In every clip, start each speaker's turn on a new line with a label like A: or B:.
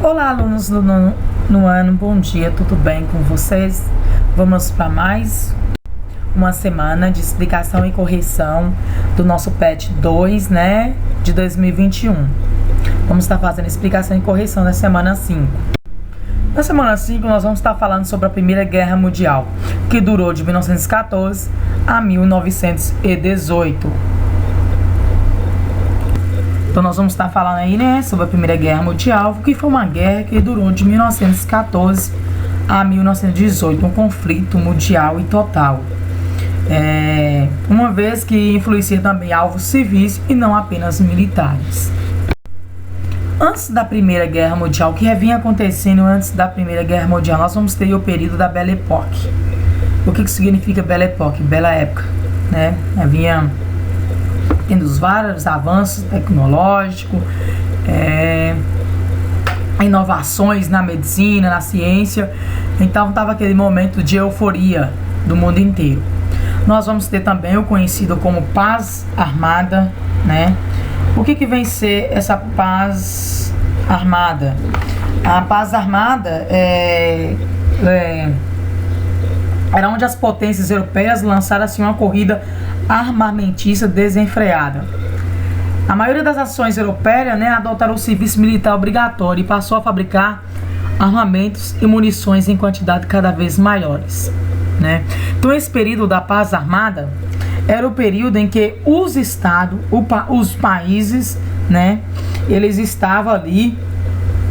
A: Olá, alunos do nono ano, bom dia, tudo bem com vocês? Vamos para mais uma semana de explicação e correção do nosso PET 2, né, de 2021. Vamos estar fazendo explicação e correção na semana 5. Na semana 5, nós vamos estar falando sobre a Primeira Guerra Mundial, que durou de 1914 a 1918. Então nós vamos estar falando aí, né, sobre a Primeira Guerra Mundial, que foi uma guerra que durou de 1914 a 1918, um conflito mundial e total. Uma vez que influencia também alvos civis e não apenas militares. Antes da Primeira Guerra Mundial, o que vinha acontecendo antes da Primeira Guerra Mundial, nós vamos ter o período da Belle Époque. O que significa Belle Époque? Bela época, né? Vinha tendo vários avanços tecnológicos, inovações na medicina, na ciência. Então estava aquele momento de euforia do mundo inteiro. Nós vamos ter também o conhecido como paz armada, né? O que vem ser essa paz armada? A paz armada era onde as potências europeias lançaram assim uma corrida armamentista desenfreada. A maioria das nações europeias, né, adotaram o serviço militar obrigatório e passou a fabricar armamentos e munições em quantidade cada vez maiores, né? Então esse período da paz armada era o período em que os estados, os países, né, eles estavam ali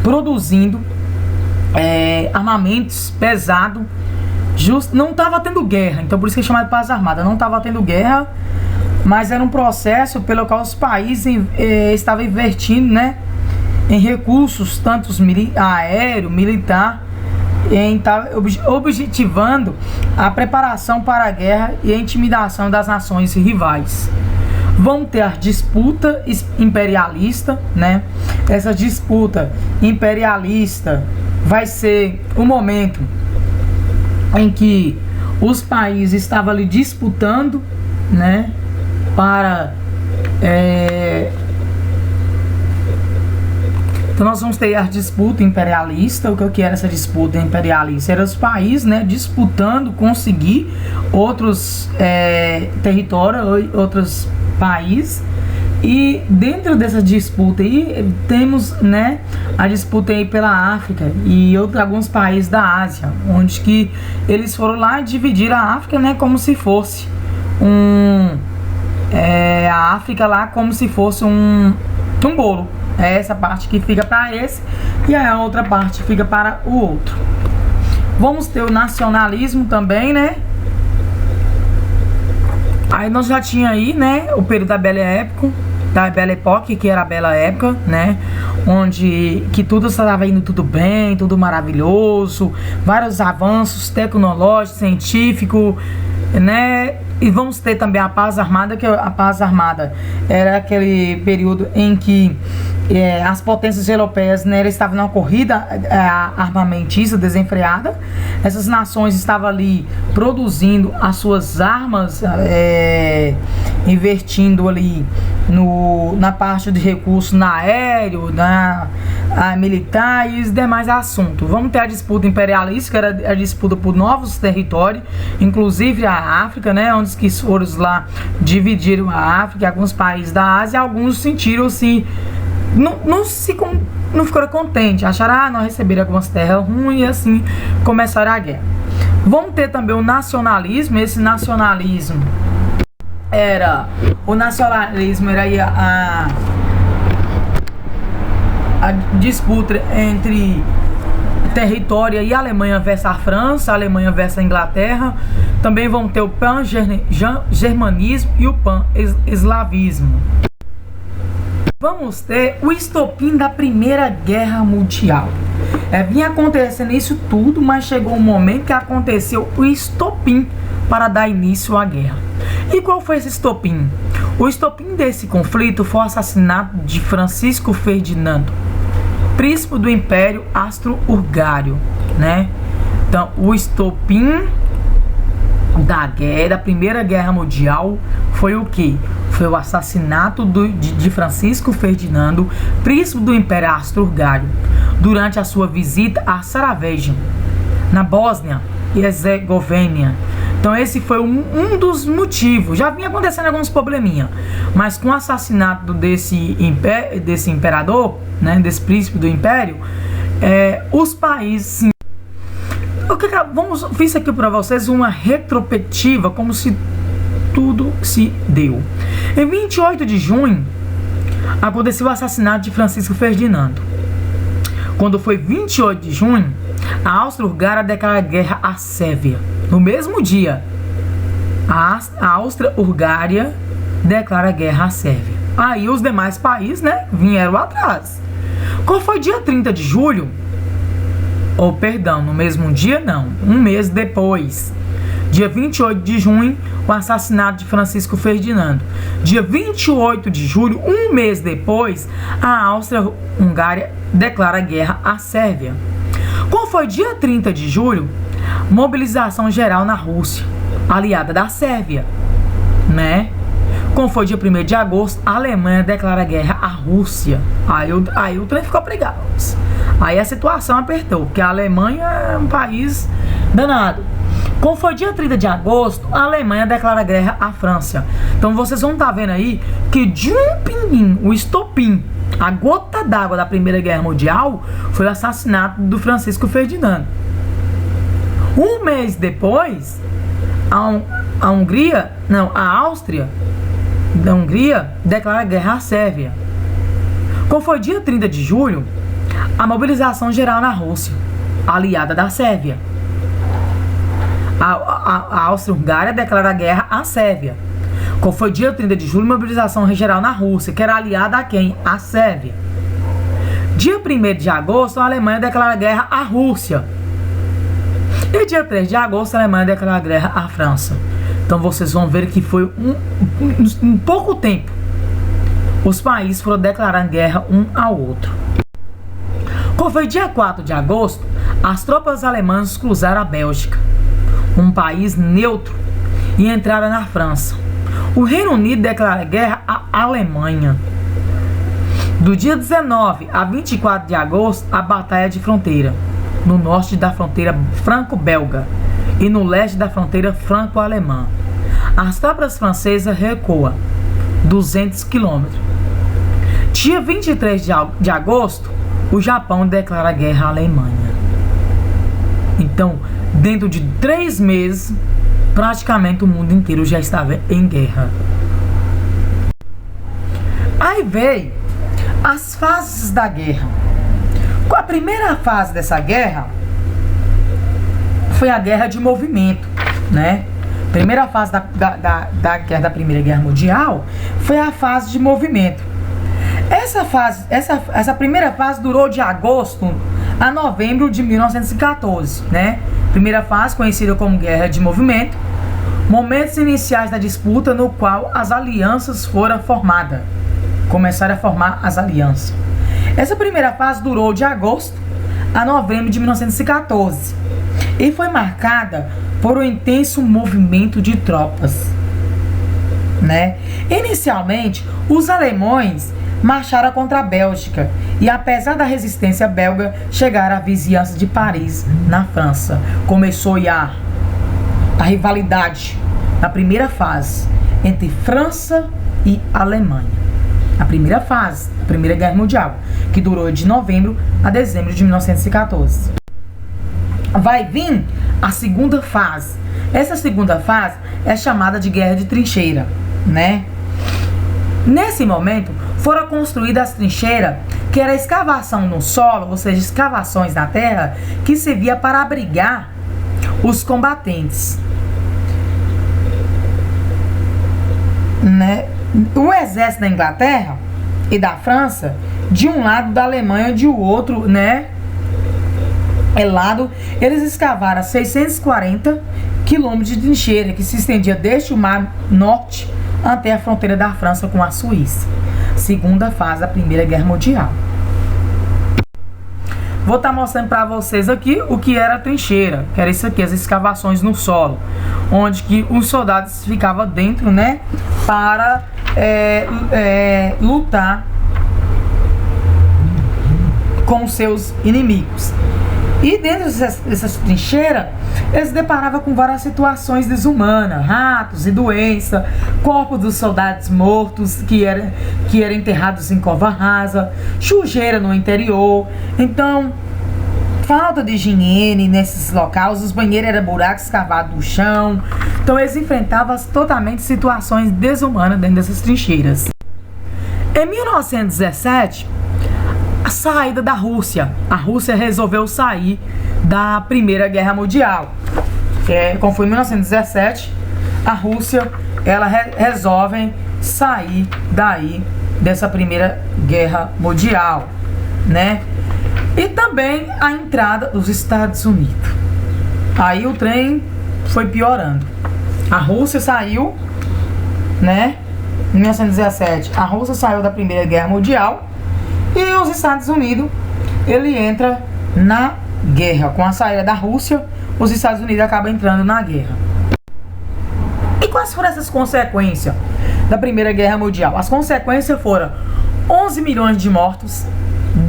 A: produzindo armamentos pesados. Não estava tendo guerra, então por isso que é chamado de paz armada. Não estava tendo guerra, mas era um processo pelo qual os países estavam investindo, né, em recursos, tanto aéreo, militar, objetivando a preparação para a guerra e a intimidação das nações rivais. Vão ter a disputa imperialista, né? Essa disputa imperialista vai ser o momento em que os países estavam ali disputando, né, para então nós vamos ter a disputa imperialista. O que era essa disputa imperialista? Era os países, né, disputando conseguir outros territórios, outros países. E dentro dessa disputa aí, temos, né, a disputa aí pela África e alguns países da Ásia, onde que eles foram lá dividir a África, né, como se fosse a África lá como se fosse um bolo. É essa parte que fica para esse e a outra parte fica para o outro. Vamos ter o nacionalismo também, né? Aí nós já tinha aí, né, o período da Belle Époque, que era a Bela Época, né, onde que tudo estava indo tudo bem, tudo maravilhoso, vários avanços tecnológicos, científicos, né. E vamos ter também a paz armada, que a paz armada era aquele período em que as potências europeias, né, estavam numa corrida armamentista desenfreada. Essas nações estavam ali produzindo as suas armas, investindo ali na parte de recursos na aéreo, na militar e os demais assuntos. Vamos ter a disputa imperialista, que era a disputa por novos territórios, inclusive a África, né, onde que foram lá dividiram a África, alguns países da Ásia. Alguns sentiram-se não ficaram contentes, acharam, nós receberam algumas terras ruins e assim começaram a guerra. Vamos ter também o nacionalismo. Esse nacionalismo era a disputa entre território e a Alemanha versus a França, a Alemanha versus a Inglaterra. Também vão ter o pan-germanismo e o pan-eslavismo. Vamos ter o estopim da Primeira Guerra Mundial. Vinha acontecendo isso tudo, mas chegou um momento que aconteceu o estopim para dar início à guerra. E qual foi esse estopim? O estopim desse conflito foi o assassinato de Francisco Ferdinando, príncipe do Império Austro-Hungário, né? Então, o estopim da Primeira Guerra Mundial foi o que? Foi o assassinato de Francisco Ferdinando, príncipe do Império Austro-Hungário, durante a sua visita a Sarajevo, na Bósnia e Herzegovina. Então esse foi um dos motivos. Já vinha acontecendo alguns probleminha, mas com o assassinato desse imperador, né, desse príncipe do império, os países... Fiz aqui para vocês uma retrospectiva, como se tudo se deu. Em 28 de junho, aconteceu o assassinato de Francisco Ferdinando. Quando foi 28 de junho, a Áustria-Hungária declara guerra à Sérvia. No mesmo dia, a Áustria-Hungária declara guerra à Sérvia. Aí os demais países, né, vieram atrás. Qual foi dia 30 de julho? No mesmo dia não, um mês depois. Dia 28 de junho, o assassinato de Francisco Ferdinando. Dia 28 de julho, um mês depois, a Áustria-Hungária declara guerra à Sérvia. Qual foi dia 30 de julho? Mobilização geral na Rússia, aliada da Sérvia, né? Como foi dia 1º de agosto, a Alemanha declara guerra à Rússia. Aí o trem ficou pregado. Aí a situação apertou, porque a Alemanha é um país danado. Como foi dia 30 de agosto, a Alemanha declara guerra à França. Então vocês vão estar vendo aí que de um pinguim, o estopim, a gota d'água da Primeira Guerra Mundial, foi o assassinato do Francisco Ferdinando. Um mês depois, a Áustria da Hungria declara guerra à Sérvia. Qual foi dia 30 de julho? A mobilização geral na Rússia, aliada da Sérvia. A Áustria-Hungária declara guerra à Sérvia. Qual foi dia 30 de julho? Mobilização geral na Rússia, que era aliada a quem? A Sérvia. Dia 1º de agosto, a Alemanha declara guerra à Rússia. E dia 3 de agosto, a Alemanha declara guerra à França. Então vocês vão ver que foi um pouco tempo. Os países foram declarando guerra um ao outro. Quando foi dia 4 de agosto, as tropas alemãs cruzaram a Bélgica, um país neutro, e entraram na França. O Reino Unido declara guerra à Alemanha. Do dia 19 a 24 de agosto, a Batalha de Fronteira, no norte da fronteira franco-belga e no leste da fronteira franco-alemã. As tropas francesas recuam 200 km. Dia 23 de agosto, o Japão declara guerra à Alemanha. Então, dentro de 3 meses, praticamente o mundo inteiro já estava em guerra. Aí veio as fases da guerra. A primeira fase dessa guerra foi a guerra de movimento, né? Primeira fase da Primeira Guerra Mundial foi a fase de movimento. Essa primeira fase durou de agosto a novembro de 1914, né? Primeira fase conhecida como Guerra de Movimento, momentos iniciais da disputa no qual as alianças foram formadas. Começaram a formar as alianças. Essa primeira fase durou de agosto a novembro de 1914 e foi marcada por um intenso movimento de tropas, né? Inicialmente, os alemães marcharam contra a Bélgica e, apesar da resistência belga, chegaram à vizinhança de Paris, na França. Começou a rivalidade na primeira fase entre França e Alemanha. A primeira fase, a Primeira Guerra Mundial, que durou de novembro a dezembro de 1914. Vai vir a segunda fase. Essa segunda fase é chamada de Guerra de Trincheira, né? Nesse momento, foram construídas as trincheiras, que era a escavação no solo, ou seja, escavações na terra, que servia para abrigar os combatentes, né? O exército da Inglaterra e da França, de um lado, da Alemanha de outro, né? Eles escavaram 640 quilômetros de trincheira, que se estendia desde o Mar Norte até a fronteira da França com a Suíça. Segunda fase da Primeira Guerra Mundial. Vou estar mostrando para vocês aqui o que era a trincheira, que era isso aqui, as escavações no solo, onde que os soldados ficavam dentro, né, para lutar com seus inimigos. E dentro dessas trincheiras, eles se deparavam com várias situações desumanas, ratos e doença, corpos dos soldados mortos que eram enterrados em cova rasa, sujeira no interior. Então, falta de higiene nesses locais, os banheiros eram buracos cavados no chão. Então eles enfrentavam totalmente situações desumanas dentro dessas trincheiras. Em 1917, a saída da Rússia. A Rússia resolveu sair da Primeira Guerra Mundial. Como foi em 1917, a Rússia resolve sair dessa Primeira Guerra Mundial, né? E também a entrada dos Estados Unidos. Aí o trem foi piorando. A Rússia saiu, né? Em 1917, a Rússia saiu da Primeira Guerra Mundial. E os Estados Unidos, ele entra na guerra. Com a saída da Rússia, os Estados Unidos acabam entrando na guerra. E quais foram essas consequências da Primeira Guerra Mundial? As consequências foram 11 milhões de mortos,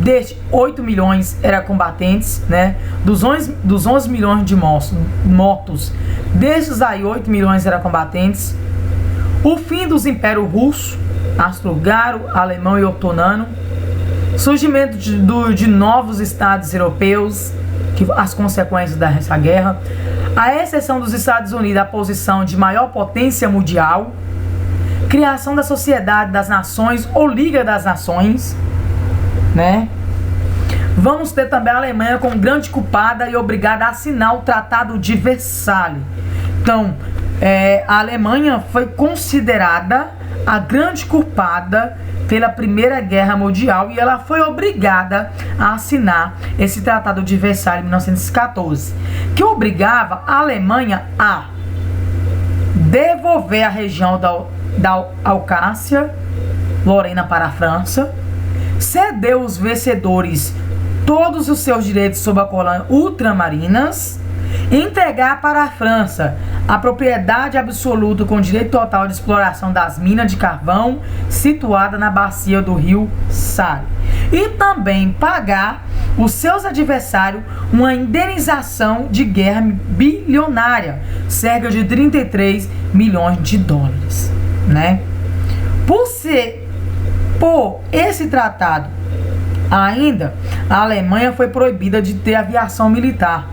A: destes 8 milhões eram combatentes, né? Dos 11 milhões de mortos, desses aí 8 milhões eram combatentes. O fim dos impérios russo, austro-húngaro, alemão e otomano. Surgimento de novos estados europeus, as consequências dessa guerra. A exceção dos Estados Unidos à posição de maior potência mundial. Criação da Sociedade das Nações ou Liga das Nações, né? Vamos ter também a Alemanha como grande culpada e obrigada a assinar o Tratado de Versalhes. Então, a Alemanha foi considerada a grande culpada pela Primeira Guerra Mundial e ela foi obrigada a assinar esse Tratado de Versalhes em 1914, que obrigava a Alemanha a devolver a região da Alsácia, Lorena para a França, ceder os vencedores todos os seus direitos sobre a colônia ultramarinas, entregar para a França a propriedade absoluta com direito total de exploração das minas de carvão situada na bacia do rio Saale, e também pagar os seus adversários uma indenização de guerra bilionária, cerca de 33 milhões de dólares, né? Por esse tratado, ainda a Alemanha foi proibida de ter aviação militar,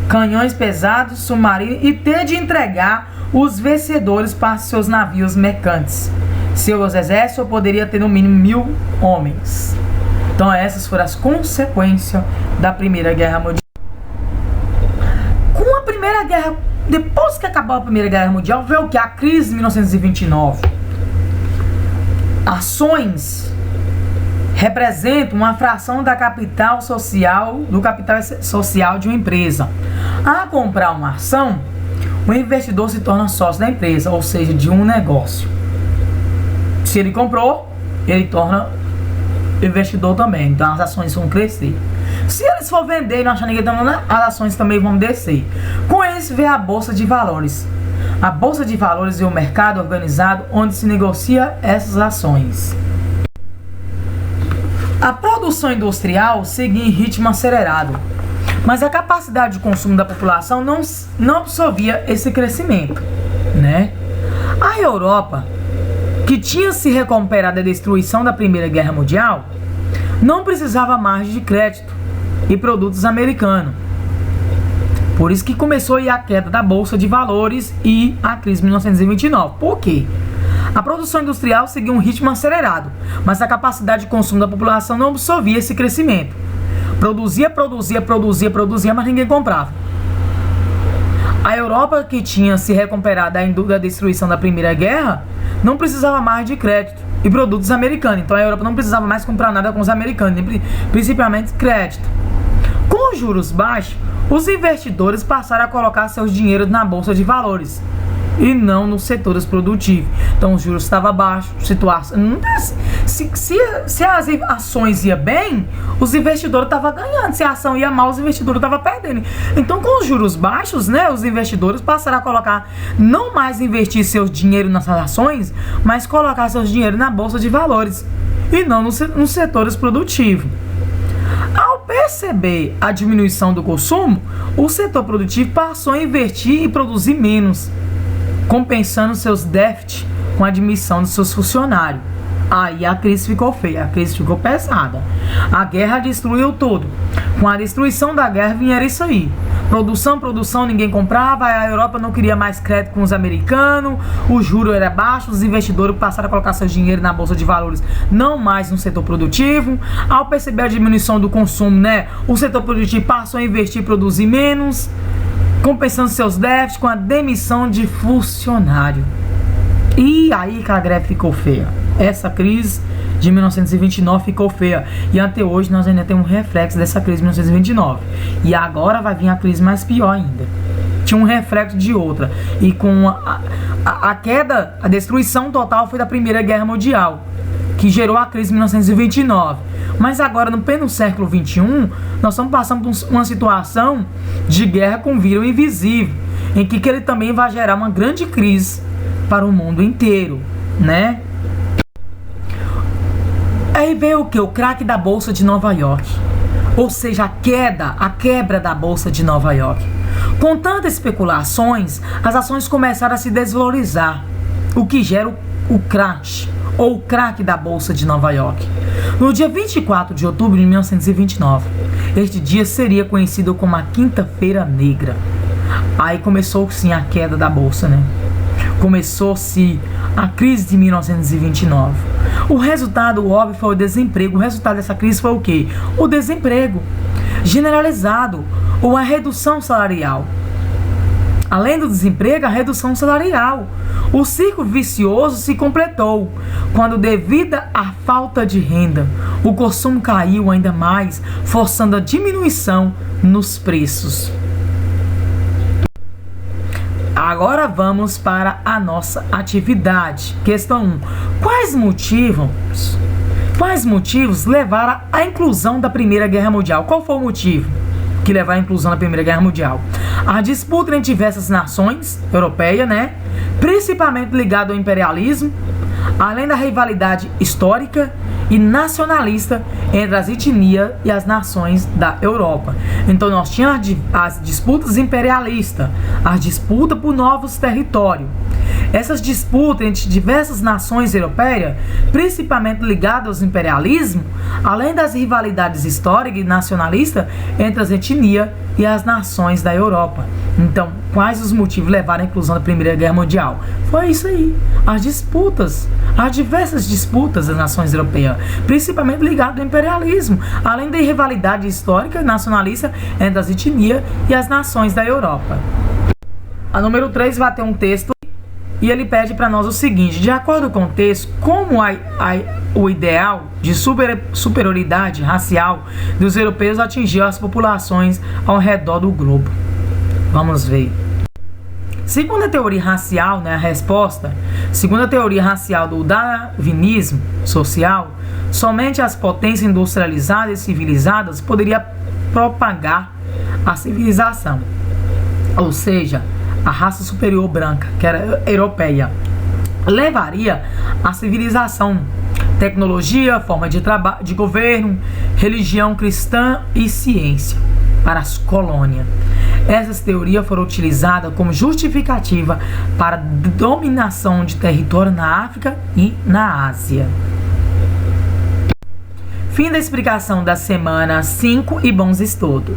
A: canhões pesados, submarinos e ter de entregar os vencedores para seus navios mercantes. Seus exércitos poderiam ter no mínimo 1.000 homens. Então essas foram as consequências da Primeira Guerra Mundial. Com a Primeira Guerra, depois que acabou a Primeira Guerra Mundial, veio o que? A crise de 1929. Ações representam uma fração do capital social de uma empresa. A comprar uma ação, o investidor se torna sócio da empresa, ou seja, de um negócio. Se ele comprou, ele torna investidor também. Então as ações vão crescer. Se eles for vender e não achar ninguém dando, as ações também vão descer. Com isso vem a Bolsa de Valores. A Bolsa de Valores é um mercado organizado onde se negocia essas ações. A produção industrial segue em ritmo acelerado, mas a capacidade de consumo da população não absorvia esse crescimento, né? A Europa, que tinha se recuperado da destruição da Primeira Guerra Mundial, não precisava mais de crédito e produtos americanos. Por isso que começou a queda da Bolsa de Valores e a crise de 1929. Por quê? A produção industrial seguia um ritmo acelerado, mas a capacidade de consumo da população não absorvia esse crescimento. Produzia, mas ninguém comprava. A Europa, que tinha se recuperado da destruição da Primeira Guerra, não precisava mais de crédito e produtos americanos. Então a Europa não precisava mais comprar nada com os americanos, principalmente crédito. Com os juros baixos, os investidores passaram a colocar seus dinheiros na Bolsa de Valores e não nos setores produtivos. Então os juros estavam baixos, se as ações iam bem, os investidores estavam ganhando. Se a ação ia mal, os investidores estavam perdendo. Então com os juros baixos, né, os investidores passaram a colocar, não mais investir seus dinheiros nas ações, mas colocar seus dinheiros na Bolsa de Valores e não nos setores produtivos. Ao perceber a diminuição do consumo, o setor produtivo passou a investir e produzir menos, compensando seus déficits com a admissão dos seus funcionários. Aí a crise ficou feia, a crise ficou pesada. A guerra destruiu tudo. Com a destruição da guerra vinha isso aí. Produção, ninguém comprava, a Europa não queria mais crédito com os americanos, o juro era baixo, os investidores passaram a colocar seu dinheiro na bolsa de valores, não mais no setor produtivo. Ao perceber a diminuição do consumo, né, o setor produtivo passou a investir e produzir menos, compensando seus déficits com a demissão de funcionário. E aí que a greve ficou feia. Essa crise de 1929 ficou feia. E até hoje nós ainda temos um reflexo dessa crise de 1929. E agora vai vir a crise mais pior ainda. Tinha um reflexo de outra. E com a queda, a destruição total foi da Primeira Guerra Mundial, que gerou a crise de 1929. Mas agora, no pleno século XXI, nós estamos passando por uma situação de guerra com vírus invisível, em que ele também vai gerar uma grande crise para o mundo inteiro, né? Aí veio o que? O craque da Bolsa de Nova York. Ou seja, a quebra da Bolsa de Nova York. Com tantas especulações, as ações começaram a se desvalorizar, o que gera o crash, ou o craque da Bolsa de Nova York. No dia 24 de outubro de 1929, este dia seria conhecido como a Quinta-feira Negra. Aí começou sim a queda da Bolsa, né? Começou-se a crise de 1929. O resultado óbvio foi o desemprego. O resultado dessa crise foi o quê? O desemprego generalizado ou a redução salarial. Além do desemprego, a redução salarial. O ciclo vicioso se completou quando, devido à falta de renda, o consumo caiu ainda mais, forçando a diminuição nos preços. Agora vamos para a nossa atividade. Questão 1. Quais motivos levaram à inclusão da Primeira Guerra Mundial? Qual foi o motivo que levou à inclusão da Primeira Guerra Mundial? A disputa entre diversas nações europeias, né? Principalmente ligado ao imperialismo, além da rivalidade histórica e nacionalista entre as etnias e as nações da Europa. Então nós tínhamos as disputas imperialistas, as disputas por novos territórios. Essas disputas entre diversas nações europeias, principalmente ligadas ao imperialismo, além das rivalidades históricas e nacionalistas entre as etnias e as nações da Europa. Então, quais os motivos levaram à inclusão da Primeira Guerra Mundial? Foi isso aí, as disputas, as diversas disputas das nações europeias, principalmente ligadas ao imperialismo, além da rivalidade histórica e nacionalista entre as etnias e as nações da Europa. A número 3 vai ter um texto e ele pede para nós o seguinte: de acordo com o texto, como o ideal de superioridade racial dos europeus atingiu as populações ao redor do globo? Vamos ver. Segundo a teoria racial, né, a resposta, segundo a teoria racial do darwinismo social, somente as potências industrializadas e civilizadas poderiam propagar a civilização. Ou seja, a raça superior branca, que era europeia, levaria a civilização, tecnologia, forma de governo, religião cristã e ciência para as colônias. Essas teorias foram utilizadas como justificativa para a dominação de território na África e na Ásia. Fim da explicação da semana 5 e bons estudos.